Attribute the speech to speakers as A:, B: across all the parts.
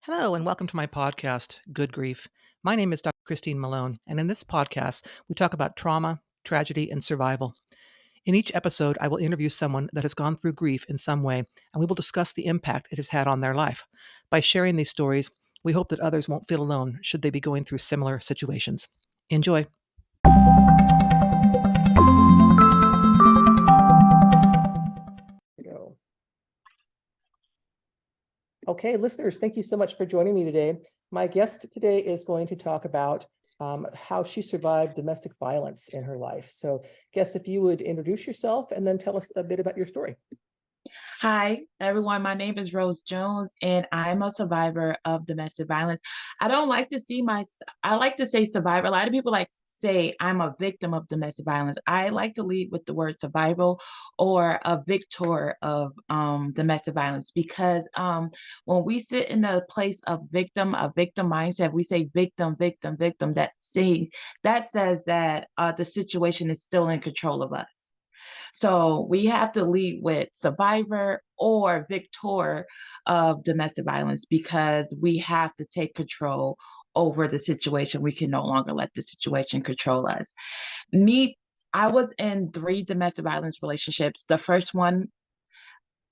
A: Hello, and welcome to my podcast, Good Grief. My name is Dr. Christine Malone, and in this podcast, we talk about trauma, tragedy, and survival. In each episode, I will interview someone that has gone through grief in some way, and we will discuss the impact it has had on their life. By sharing these stories, we hope that others won't feel alone should they be going through similar situations. Enjoy. Go. Okay, listeners, thank you so much for joining me today. My guest today is going to talk about how she survived domestic violence in her life. So, guest, if you would introduce yourself and then tell us a bit about your story.
B: Hi, everyone. My name is Rose Jones, and I'm a survivor of domestic violence. I don't like to see I like to say survivor. A lot of people like to say I'm a victim of domestic violence. I like to lead with the word survival or a victor of domestic violence because when we sit in a place of a victim mindset, we say victim, victim, victim. That says that the situation is still in control of us. So we have to lead with survivor or victor of domestic violence because we have to take control over the situation. We can no longer let the situation control us. Me, I was in three domestic violence relationships. The first one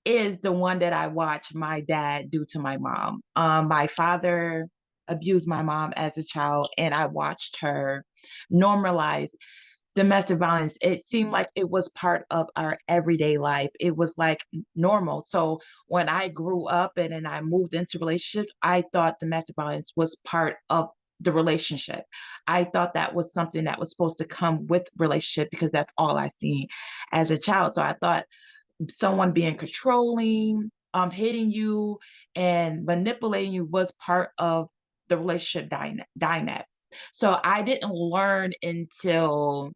B: is the one that I watched my dad do to my mom. My father abused my mom as a child, and I watched her normalize domestic violence. It seemed like it was part of our everyday life. It was like normal. So when I grew up and I moved into relationships, I thought domestic violence was part of the relationship. I thought that was something that was supposed to come with relationship because that's all I seen as a child. So I thought someone being controlling, hitting you and manipulating you was part of the relationship dynamics. So I didn't learn until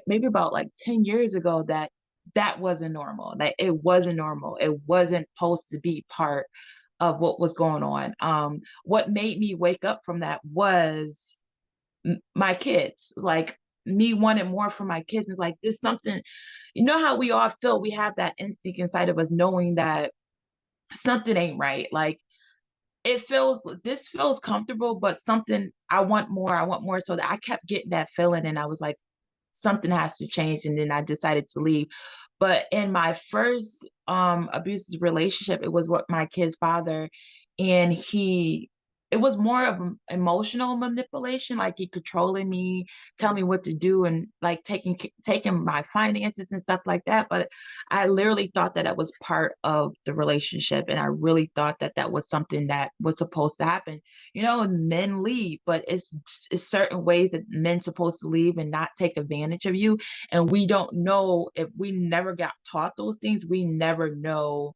B: maybe about like 10 years ago that that wasn't normal, that it wasn't normal. It wasn't supposed to be part of what was going on. What made me wake up from that was my kids, like me wanting more for my kids. Is like, there's something, you know how we all feel, we have that instinct inside of us knowing that something ain't right. Like this feels comfortable, but something, I want more. So that I kept getting that feeling and I was like, something has to change, and then I decided to leave. But in my first abusive relationship, it was with my kid's father, and it was more of emotional manipulation, like he controlling me, telling me what to do, and like taking my finances and stuff like that. But I literally thought that was part of the relationship, and I really thought that that was something that was supposed to happen. You know, men leave, but it's certain ways that men supposed to leave and not take advantage of you. And we don't know, if we never got taught those things, we never know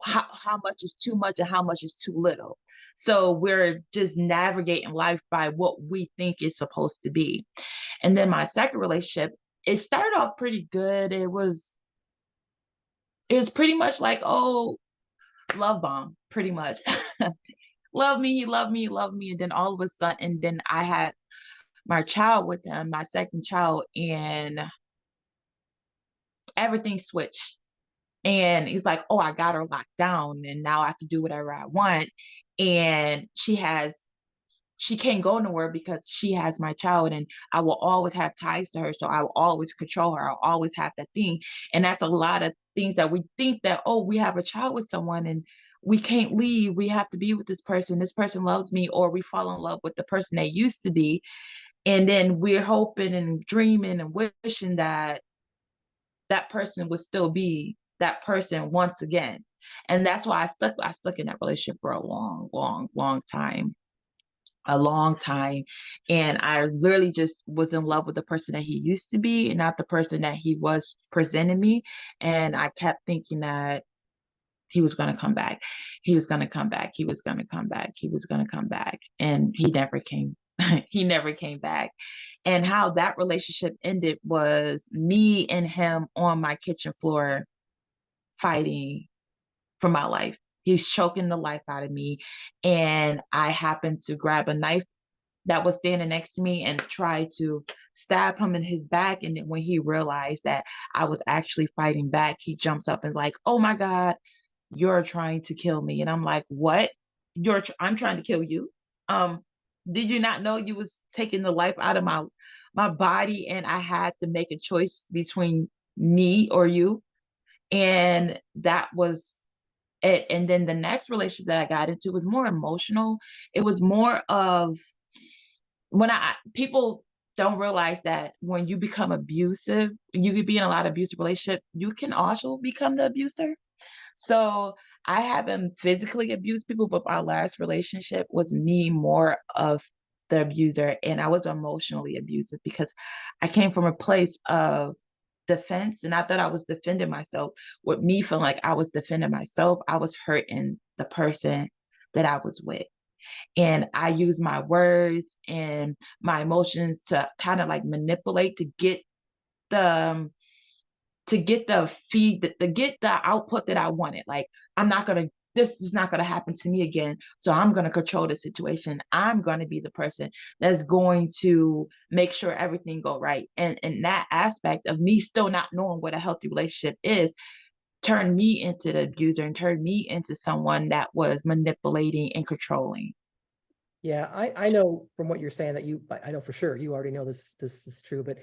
B: how much is too much and how much is too little. So we're just navigating life by what we think it's supposed to be. And then my second relationship, it started off pretty good. It was pretty much like, oh, love bomb, pretty much. Love me, he loved me, he loved me. And then all of a sudden, and then I had my child with him, my second child, and everything switched. And he's like, oh, I got her locked down and now I can do whatever I want. And she can't go nowhere because she has my child, and I will always have ties to her. So I will always control her. I'll always have that thing. And that's a lot of things that we think that, oh, we have a child with someone and we can't leave. We have to be with this person. This person loves me, or we fall in love with the person they used to be. And then we're hoping and dreaming and wishing that that person would still be that person once again. And that's why I stuck in that relationship for a long, long, long time. A long time. And I literally just was in love with the person that he used to be and not the person that he was presenting me. And I kept thinking that he was going to come back. He was going to come back. He was going to come back. He was going to come back. And he never came. He never came back. And how that relationship ended was me and him on my kitchen floor fighting for my life. He's choking the life out of me. And I happened to grab a knife that was standing next to me and try to stab him in his back. And then when he realized that I was actually fighting back, he jumps up and is like, oh my God, you're trying to kill me. And I'm like, what? I'm trying to kill you. Um, did you not know you was taking the life out of my body and I had to make a choice between me or you? And that was it. And then the next relationship that I got into was more emotional. It was more of when I people don't realize that when you become abusive, you could be in a lot of abusive relationship, you can also become the abuser. So I haven't physically abused people, but my last relationship was me more of the abuser, and I was emotionally abusive because I came from a place of defense, and I thought I was defending myself. With me feeling like I was defending myself, I was hurting the person that I was with. And I use my words and my emotions to kind of like manipulate the um, to get the to get the output that I wanted. Like, I'm not gonna this is not gonna happen to me again. So I'm gonna control the situation. I'm gonna be the person that's going to make sure everything go right. And that aspect of me still not knowing what a healthy relationship is turned me into the abuser and turned me into someone that was manipulating and controlling.
A: Yeah, I know from what you're saying that I know for sure you already know this is true, but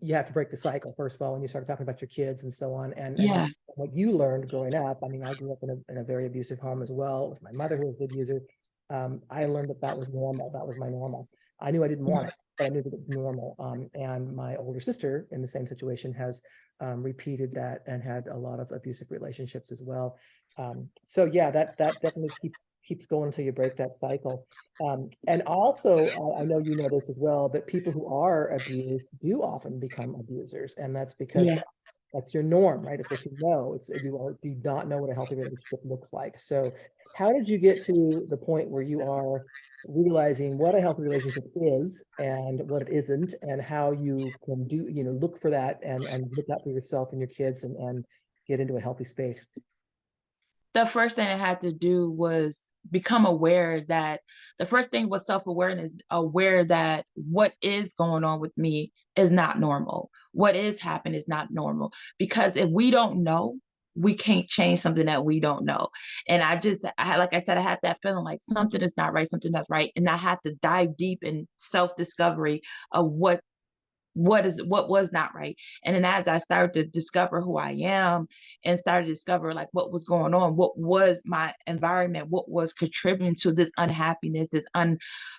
A: you have to break the cycle first of all when you start talking about your kids and so on, and
B: Yeah.
A: what you learned growing up. I mean, I grew up in a very abusive home as well with my mother who was the abuser. I learned that that was normal. That was my normal. I knew I didn't want it, but I knew that it was normal. And my older sister in the same situation has repeated that and had a lot of abusive relationships as well. So yeah, that definitely keeps going until you break that cycle. And also, I know you know this as well, but people who are abused do often become abusers, and that's because
B: Yeah.
A: that's your norm, right? It's what you know. You do not know what a healthy relationship looks like. So, how did you get to the point where you are realizing what a healthy relationship is and what it isn't, and how you can look for that and look out for yourself and your kids and get into a healthy space?
B: The first thing I had to do was become aware that the first thing was self-awareness, aware that what is going on with me is not normal. What is happening is not normal. Because if we don't know, we can't change something that we don't know. And like I said, I had that feeling like something is not right, something that's right. And I had to dive deep in self-discovery of what was not right. And then as I started to discover who I am and started to discover like what was going on, what was my environment, what was contributing to this unhappiness, this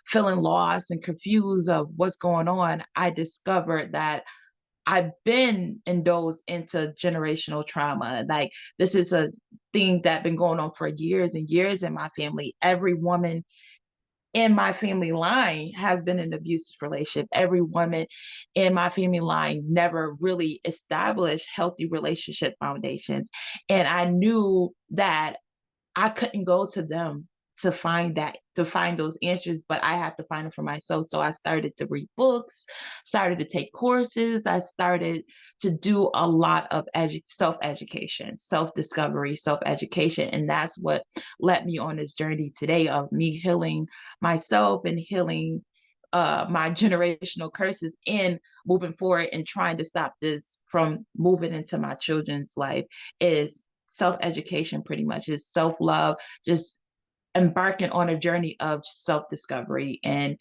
B: feeling lost and confused of what's going on, I discovered that I've been indulged into generational trauma. Like, this is a thing that been going on for years and years in my family. Every woman in my family line has been in an abusive relationship. Every woman in my family line never really established healthy relationship foundations. And I knew that I couldn't go to them to find those answers, but I have to find them for myself. So I started to read books, started to take courses. I started to do a lot of self-education, self-discovery, self-education. And that's what led me on this journey today of me healing myself and healing my generational curses and moving forward and trying to stop this from moving into my children's life is self-education. Pretty much is self-love, just embarking on a journey of self-discovery and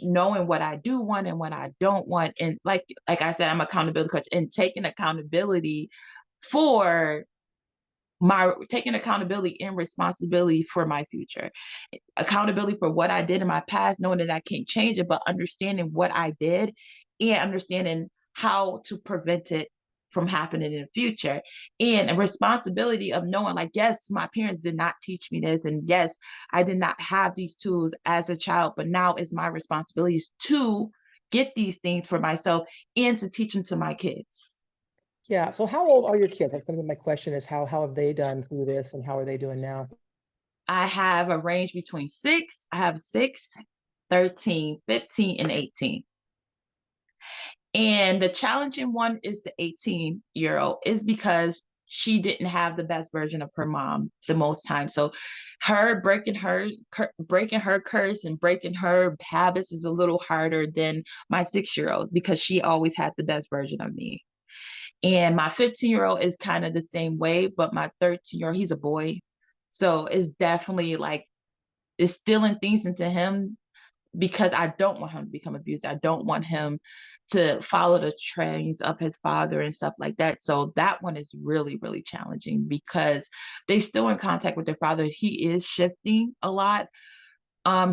B: knowing what I do want and what I don't want. And like I said, I'm accountability coach and for taking accountability and responsibility for my future, accountability for what I did in my past, knowing that I can't change it, but understanding what I did and understanding how to prevent it from happening in the future. And a responsibility of knowing, like, yes, my parents did not teach me this. And yes, I did not have these tools as a child, but now it's my responsibilities to get these things for myself and to teach them to my kids.
A: Yeah. So, how old are your kids? That's going to be my question: is how have they done through this, and how are they doing now?
B: I have a range between six, I have 6, 13, 15, and 18. And the challenging one is the 18-year-old is because she didn't have the best version of her mom the most time. So her breaking her curse and breaking her habits is a little harder than my 6-year-old because she always had the best version of me. And my 15-year-old is kind of the same way, but my 13-year-old, he's a boy. So it's definitely like instilling things into him because I don't want him to become abused. I don't want him to follow the trends of his father and stuff like that. So that one is really, really challenging because they still in contact with their father. He is shifting a lot.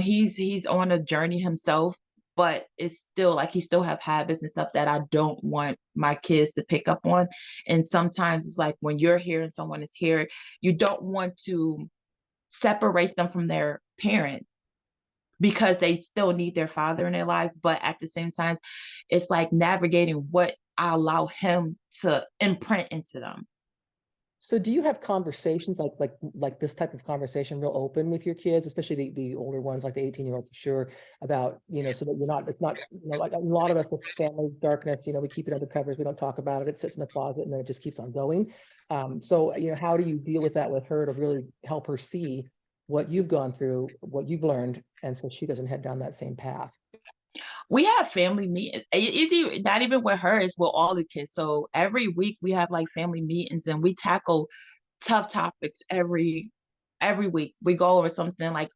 B: He's on a journey himself, but it's still like he still have habits and stuff that I don't want my kids to pick up on. And sometimes it's like when you're here and someone is here, you don't want to separate them from their parent because they still need their father in their life. But at the same time, it's like navigating what I allow him to imprint into them.
A: So do you have conversations like this type of conversation real open with your kids, especially the older ones, like the 18-year-old for sure, about, so that you're not, it's not, like a lot of us with family darkness, we keep it under covers, we don't talk about it, it sits in the closet and then it just keeps on going. So, how do you deal with that with her to really help her see what you've gone through, what you've learned, and so she doesn't head down that same path?
B: We have family meetings, not even with her, it's with all the kids. So every week we have like family meetings and we tackle tough topics every week. We go over something like,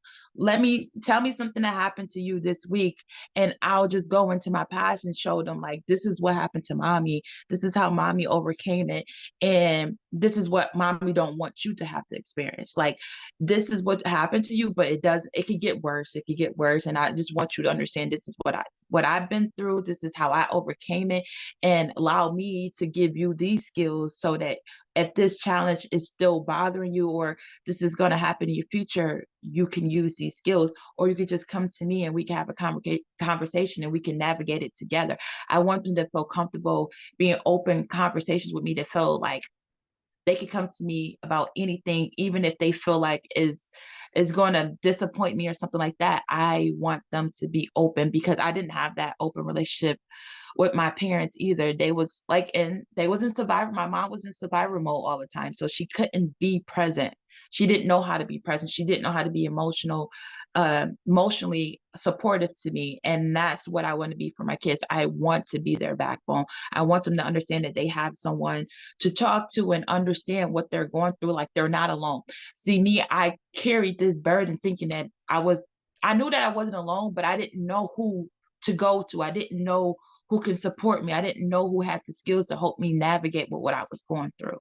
B: tell me something that happened to you this week, and I'll just go into my past and show them like this is what happened to mommy, this is how mommy overcame it, and this is what mommy don't want you to have to experience. Like this is what happened to you, but it could get worse, it could get worse, and I just want you to understand this is what I've been through, this is how I overcame it, and allow me to give you these skills so that if this challenge is still bothering you or this is going to happen in your future, you can use these skills, or you could just come to me and we can have a conversation and we can navigate it together. I want them to feel comfortable being open conversations with me, to feel like they can come to me about anything, even if they feel like is going to disappoint me or something like that. I want them to be open because I didn't have that open relationship with my parents either. They was in survivor. My mom was in survivor mode all the time. So she couldn't be present. She didn't know how to be present. She didn't know how to be emotionally supportive to me. And that's what I want to be for my kids. I want to be their backbone. I want them to understand that they have someone to talk to and understand what they're going through. Like they're not alone. See, me, I carried this burden thinking that I knew that I wasn't alone, but I didn't know who to go to. I didn't know who can support me. I didn't know who had the skills to help me navigate with what I was going through.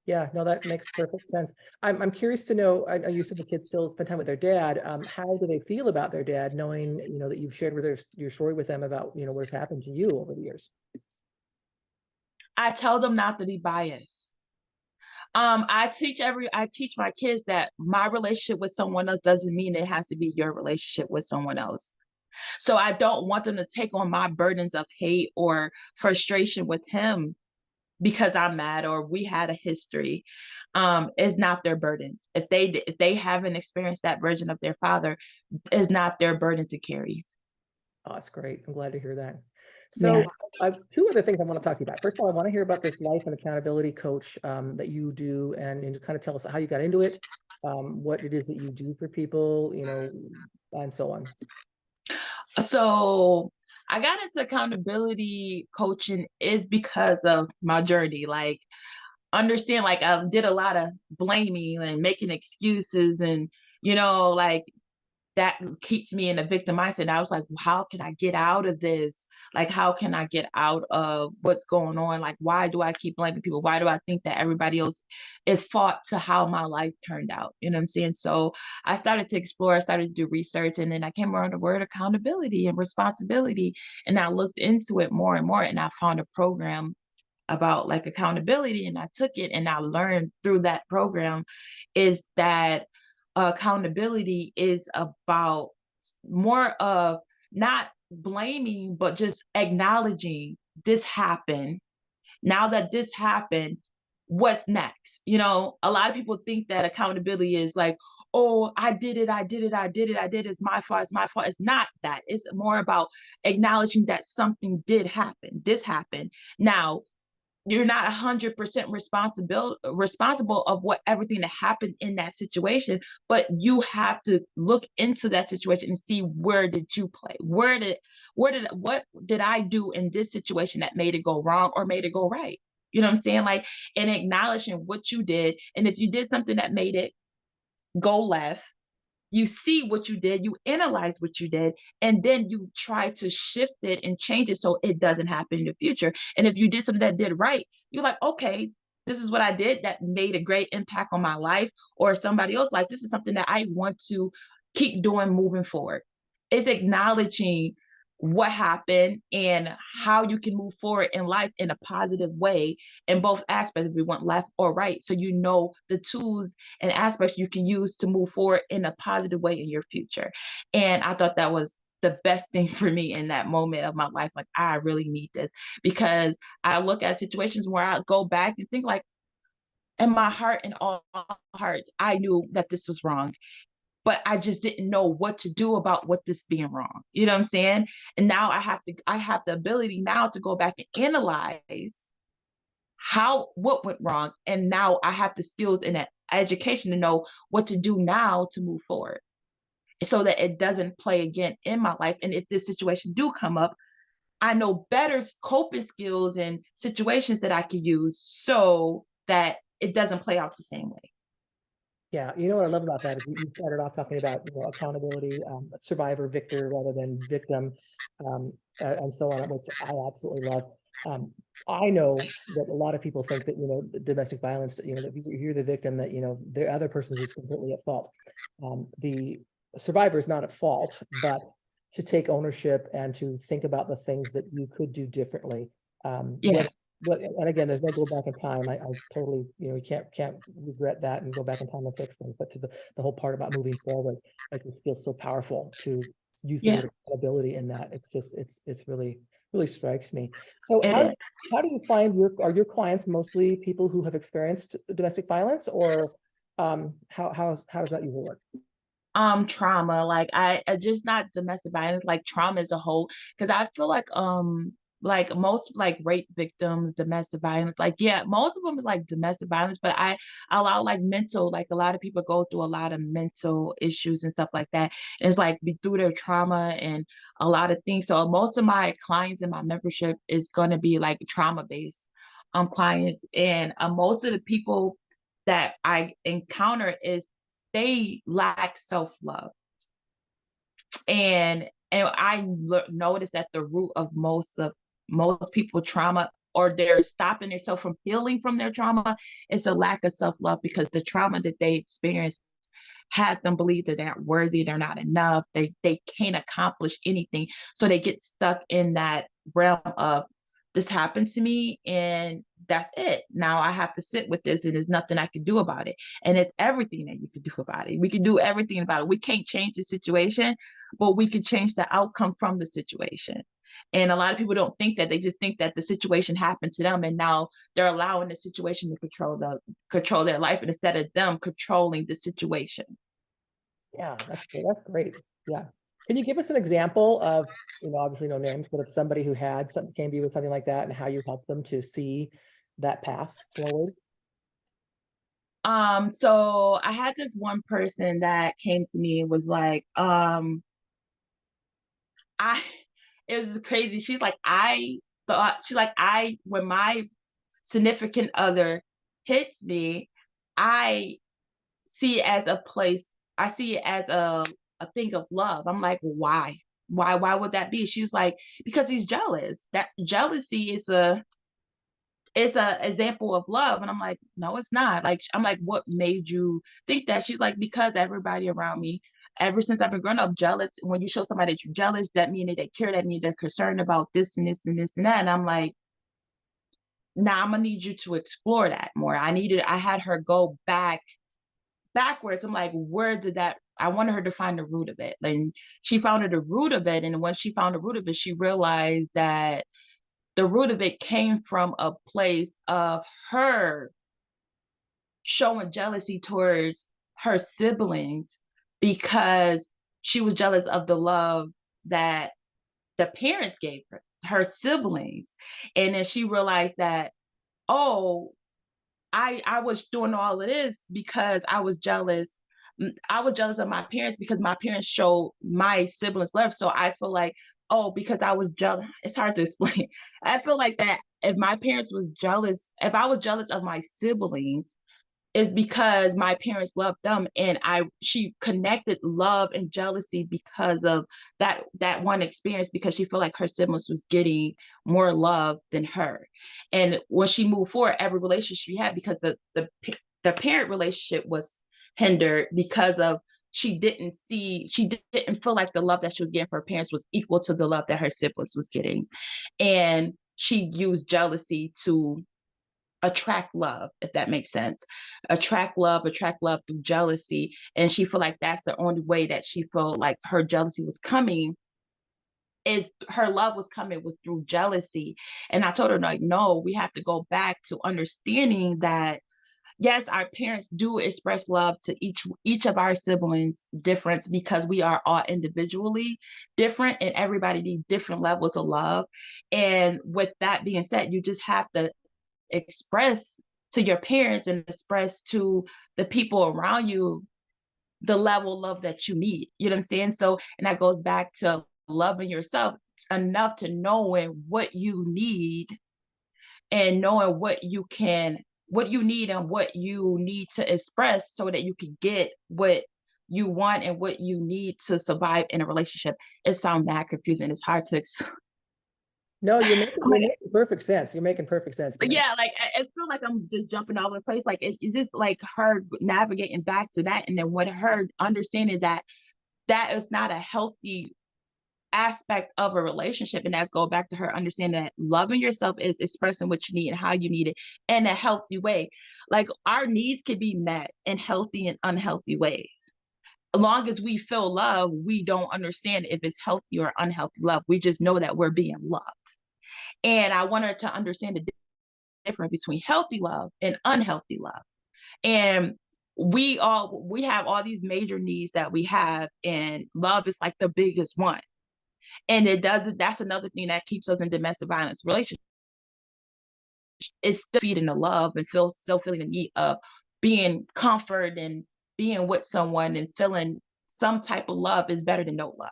A: Yeah, no, that makes perfect sense. I'm curious to know, I know you said the kids still spend time with their dad. How do they feel about their dad, knowing, that you've shared your story with them about, what's happened to you over the years?
B: I tell them not to be biased. I teach my kids that my relationship with someone else doesn't mean it has to be your relationship with someone else. So I don't want them to take on my burdens of hate or frustration with him because I'm mad or we had a history. Is not their burden. If they haven't experienced that version of their father, is not their burden to carry.
A: Oh, that's great. I'm glad to hear that.
B: Yeah.
A: So, two other things I want to talk to you about. First of all, I want to hear about this life and accountability coach that you do, and to kind of tell us how you got into it, what it is that you do for people, and so on.
B: So I got into accountability coaching is because of my journey. Like understand, like I did a lot of blaming and making excuses and like that keeps me in a victim mindset. And I was like, how can I get out of this? Like, how can I get out of what's going on? Like, why do I keep blaming people? Why do I think that everybody else is fault to how my life turned out? You know what I'm saying? So I started to explore, I started to do research, and then I came around the word accountability and responsibility. And I looked into it more and more, and I found a program about like accountability, and I took it and I learned through that program is that accountability is about more of not blaming but just acknowledging this happened. Now that this happened, what's next? A lot of people think that accountability is like, oh, I did it, I did it, I did it, I did it, it's my fault, it's my fault. It's not that. It's more about acknowledging that something did happen, this happened. Now you're not 100% responsible of what everything that happened in that situation, but you have to look into that situation and see, where did you play, what did I do in this situation that made it go wrong or made it go right? You know what I'm saying? Like, and acknowledging what you did, and if you did something that made it go left, you see what you did, you analyze what you did, and then you try to shift it and change it so it doesn't happen in the future. And if you did something that did right, you're like, okay, this is what I did that made a great impact on my life or somebody else's life. This is something that I want to keep doing moving forward. It's acknowledging what happened and how you can move forward in life in a positive way in both aspects, if we want left or right. So you know the tools and aspects you can use to move forward in a positive way in your future. And I thought that was the best thing for me in that moment of my life. Like, I really need this, because I look at situations where I go back and think like, in my heart and all hearts, I knew that this was wrong, but I just didn't know what to do about what this being wrong. You know what I'm saying? And now I have the ability now to go back and analyze what went wrong. And now I have the skills and education to know what to do now to move forward so that it doesn't play again in my life. And if this situation do come up, I know better coping skills and situations that I can use so that it doesn't play out the same way.
A: Yeah, you know what I love about that is you started off talking about, accountability, survivor, victor rather than victim, and so on, which I absolutely love. Um, I know that a lot of people think that, domestic violence, that you're the victim, that, the other person is just completely at fault. The survivor is not at fault, but to take ownership and to think about the things that you could do differently.
B: Yeah,
A: And again, there's no go back in time. I totally, you can't regret that and go back in time and fix things. But to the whole part about moving forward, like, this feels so powerful to use the
B: yeah,
A: word accountability in that. It's just, it's really strikes me. So
B: it is.
A: how do you find are your clients mostly people who have experienced domestic violence, or how does that usually work?
B: Trauma, like I just not domestic violence, like trauma as a whole, because I feel like most like rape victims, domestic violence, like, yeah, most of them is like domestic violence, but I allow like mental, like a lot of people go through a lot of mental issues and stuff like that. And it's like through their trauma and a lot of things. So most of my clients in my membership is going to be like trauma based clients, and most of the people that I encounter is they lack self-love. And I noticed that the root of most people trauma, or they're stopping themselves from healing from their trauma, is a lack of self-love, because the trauma that they experienced had them believe that they're not worthy, they're not enough, they can't accomplish anything. So they get stuck in that realm of, this happened to me and that's it. Now I have to sit with this and there's nothing I can do about it. And it's everything that you can do about it. We can do everything about it. We can't change the situation, but we can change the outcome from the situation. And a lot of people don't think that. They just think that the situation happened to them and now they're allowing the situation to control their life, instead of them controlling the situation.
A: Yeah, that's great. Yeah. Can you give us an example of, obviously no names, but of somebody who had something, came to you with something like that, and how you helped them to see that path forward?
B: So I had this one person that came to me and was like, I it was crazy. She's like, when my significant other hits me, I see it as a place, I see it as a thing of love. I'm like, why? Why would that be? She was like, because he's jealous. That jealousy is a example of love. And I'm like, no, it's not. Like, I'm like, what made you think that? She's like, because everybody around me, ever since I've been growing up, jealous. When you show somebody that you're jealous, that means that they care, that means they're concerned about this and this and this and that. And I'm like, now I'm gonna need you to explore that more. I had her go backwards. I'm like, where did that, I wanted her to find the root of it. And she found the root of it. And when she found the root of it, she realized that the root of it came from a place of her showing jealousy towards her siblings, because she was jealous of the love that the parents gave her siblings. And then she realized that, oh, I was doing all of this because I was jealous. I was jealous of my parents because my parents showed my siblings love. So I feel like, oh, because I was jealous. It's hard to explain. I feel like that if my parents was jealous, if I was jealous of my siblings, is because my parents loved them, and she connected love and jealousy because of that one experience, because she felt like her siblings was getting more love than her. And when she moved forward, every relationship she had, because the parent relationship was hindered because of she didn't feel like the love that she was getting from her parents was equal to the love that her siblings was getting. And she used jealousy to attract love, if that makes sense. Attract love through jealousy. And she felt like that's the only way that she felt like her jealousy was coming, is her love was coming was through jealousy. And I told her, like, no, we have to go back to understanding that yes, our parents do express love to each of our siblings different, because we are all individually different and everybody needs different levels of love. And with that being said, you just have to express to your parents and express to the people around you the level of love that you need. You know what I'm saying? So, and that goes back to loving yourself enough to knowing what you need, and knowing what you need and what you need to express so that you can get what you want and what you need to survive in a relationship. It sounds that confusing. It's hard to explain.
A: No,
B: I'm
A: you're
B: like,
A: making perfect sense. You're making perfect sense to me.
B: yeah, like I feel like I'm just jumping all over the place. Like it's just like her navigating back to that, and then with her understanding that that is not a healthy aspect of a relationship, and that's go back to her understanding that loving yourself is expressing what you need and how you need it in a healthy way. Like our needs can be met in healthy and unhealthy ways. As long as we feel love, we don't understand if it's healthy or unhealthy love. We just know that we're being loved. And I want her to understand the difference between healthy love and unhealthy love. And we have all these major needs that we have, and love is like the biggest one. And it doesn't that's another thing that keeps us in domestic violence relationships. It's still feeding the love and still feeling the need of being comfort and being with someone and feeling some type of love is better than no love.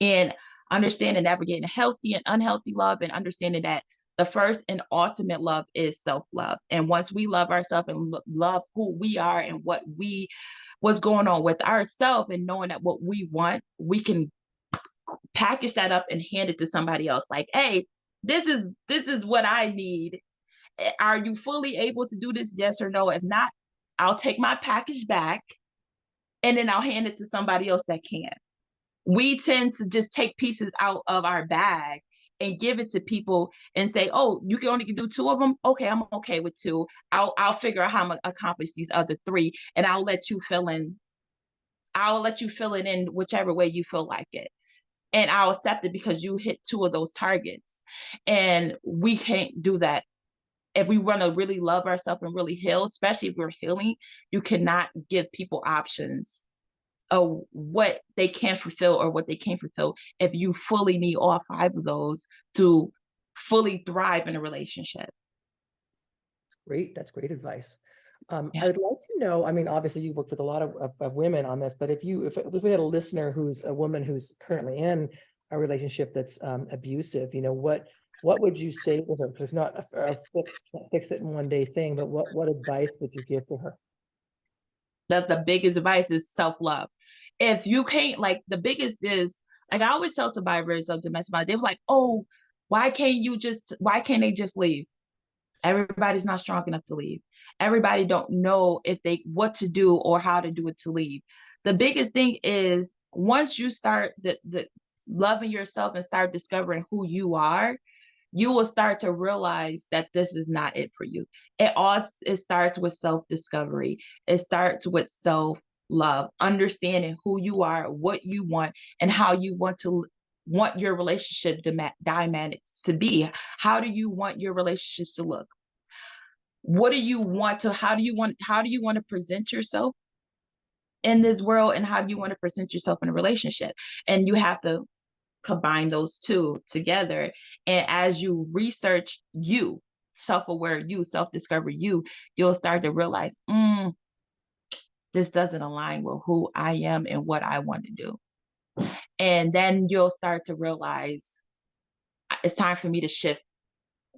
B: And understanding navigating healthy and unhealthy love, and understanding that the first and ultimate love is self-love. And once we love ourselves and love who we are and what's going on with ourselves, and knowing that what we want, we can package that up and hand it to somebody else. Like, hey, this is what I need. Are you fully able to do this? Yes or no? If not, I'll take my package back and then I'll hand it to somebody else that can. We tend to just take pieces out of our bag and give it to people and say, "Oh, you can only do two of them. Okay, I'm okay with two. I'll figure out how I'm gonna accomplish these other three, and I'll let you fill in. I'll let you fill it in whichever way you feel like it, and I'll accept it because you hit two of those targets." And we can't do that if we want to really love ourselves and really heal. Especially if we're healing, you cannot give people options of what they can fulfill or what they can't fulfill if you fully need all five of those to fully thrive in a relationship.
A: Great. That's great advice. I
B: Yeah.
A: would like to know, I mean, obviously you've worked with a lot of women on this, but if we had a listener who's a woman who's currently in a relationship that's abusive, what would you say to her? Because it's not a fix it in one day thing, but what advice would you give to her?
B: That the biggest advice is self-love. If you can't, like, the biggest is, like, I always tell survivors of domestic violence, they're like, oh, why can't they just leave? Everybody's not strong enough to leave. Everybody don't know if they what to do or how to do it to leave. The biggest thing is once you start the loving yourself and start discovering who you are, you will start to realize that this is not it for you. It starts with self-discovery. It starts with self-love, understanding who you are, what you want, and how you want your relationship dynamics to be. How do you want your relationships to look? What do you want to how do you want to present yourself in this world, and how do you want to present yourself in a relationship? And you have to combine those two together. And as you research you, self-aware you, self-discover you, you'll start to realize, this doesn't align with who I am and what I want to do. And then you'll start to realize it's time for me to shift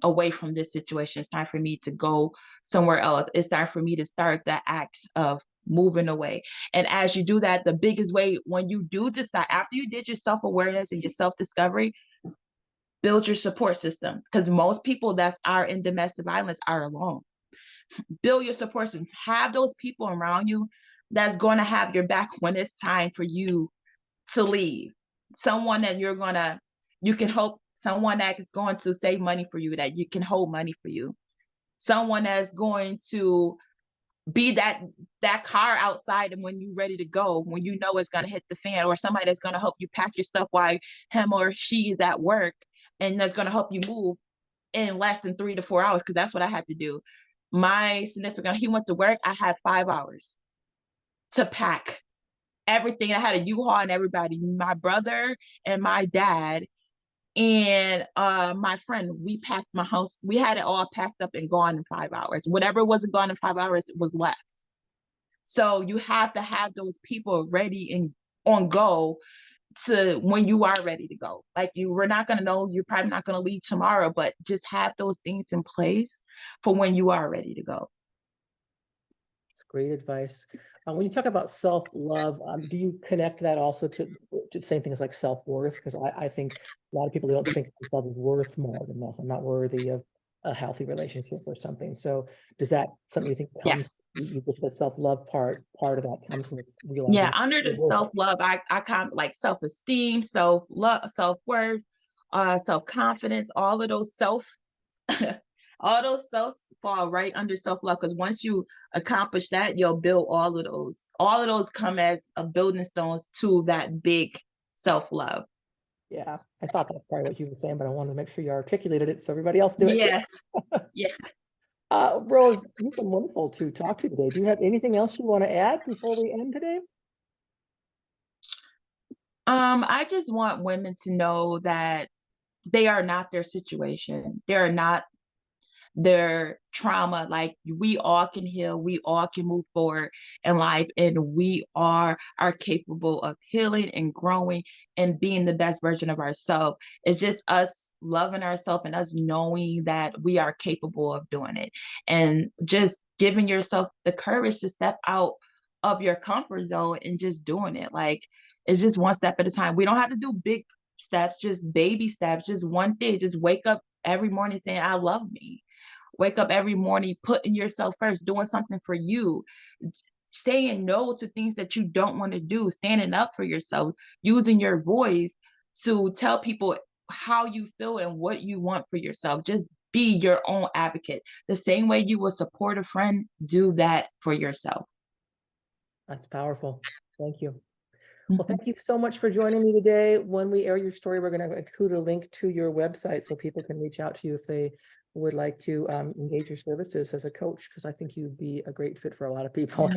B: away from this situation. It's time for me to go somewhere else. It's time for me to start the acts of moving away. And as you do that, the biggest way when you do decide, after you did your self awareness and your self discovery, build your support system. Because most people that are in domestic violence are alone. Build your support system. Have those people around you that's going to have your back when it's time for you to leave. Someone that you can hope, someone that is going to save money for you, that you can hold money for you. Someone that's going to be that car outside, and when you're ready to go, when you know it's going to hit the fan, or somebody that's going to help you pack your stuff while him or she is at work, and that's going to help you move in less than 3 to 4 hours, because that's what I had to do. My significant, he went to work, I had 5 hours to pack everything. I had a U-Haul and everybody, my brother and my dad and my friend. We packed my house. We had it all packed up and gone in 5 hours. Whatever wasn't gone in 5 hours was left. So you have to have those people ready and on go to when you are ready to go. Like we're not gonna know, you're probably not gonna leave tomorrow, but just have those things in place for when you are ready to go.
A: It's great advice. When you talk about self-love, do you connect that also to the same thing as like self-worth? Because I think a lot of people don't think of themselves as worth more than this. I'm not worthy of a healthy relationship or something. So does that something you think comes
B: Yes.
A: with the self-love part of that comes with
B: Yeah,
A: realizing
B: under the
A: you're worth it?
B: self-love, I kind of like self-esteem, self-love, self-worth, self-confidence, all of those all those selves fall right under self-love, because once you accomplish that, you'll build all of those. All of those come as a building stones to that big self-love.
A: Yeah, I thought that's probably what you were saying, but I wanted to make sure you articulated it so everybody else knew it too.
B: Yeah, yeah.
A: Rose, you've been wonderful to talk to today. Do you have anything else you want to add before we end today?
B: I just want women to know that they are not their situation. They are not their trauma. Like we all can heal, we all can move forward in life, and we are capable of healing and growing and being the best version of ourselves. It's just us loving ourselves and us knowing that we are capable of doing it, and just giving yourself the courage to step out of your comfort zone and just doing it. Like it's just one step at a time. We don't have to do big steps, just baby steps, just one thing. Just wake up every morning saying, I love me. Wake up every morning, putting yourself first, doing something for you, saying no to things that you don't want to do, standing up for yourself, using your voice to tell people how you feel and what you want for yourself. Just be your own advocate. The same way you will support a friend, do that for yourself.
A: That's powerful. Thank you. Well,
B: Mhm.
A: thank you so much for joining me today. When we air your story, we're going to include a link to your website so people can reach out to you if they would like to engage your services as a coach, because I think you'd be a great fit for a lot of people.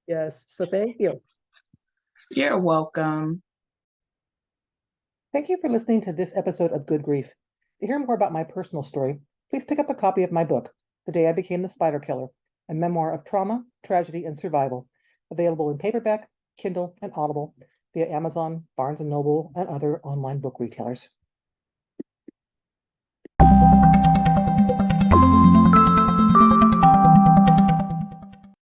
A: Yes. So thank you.
B: You're welcome.
A: Thank you for listening to this episode of Good Grief. To hear more about my personal story, please pick up a copy of my book, The Day I Became the Spider Killer, a memoir of trauma, tragedy, and survival, available in paperback, Kindle, and Audible via Amazon, Barnes & Noble, and other online book retailers.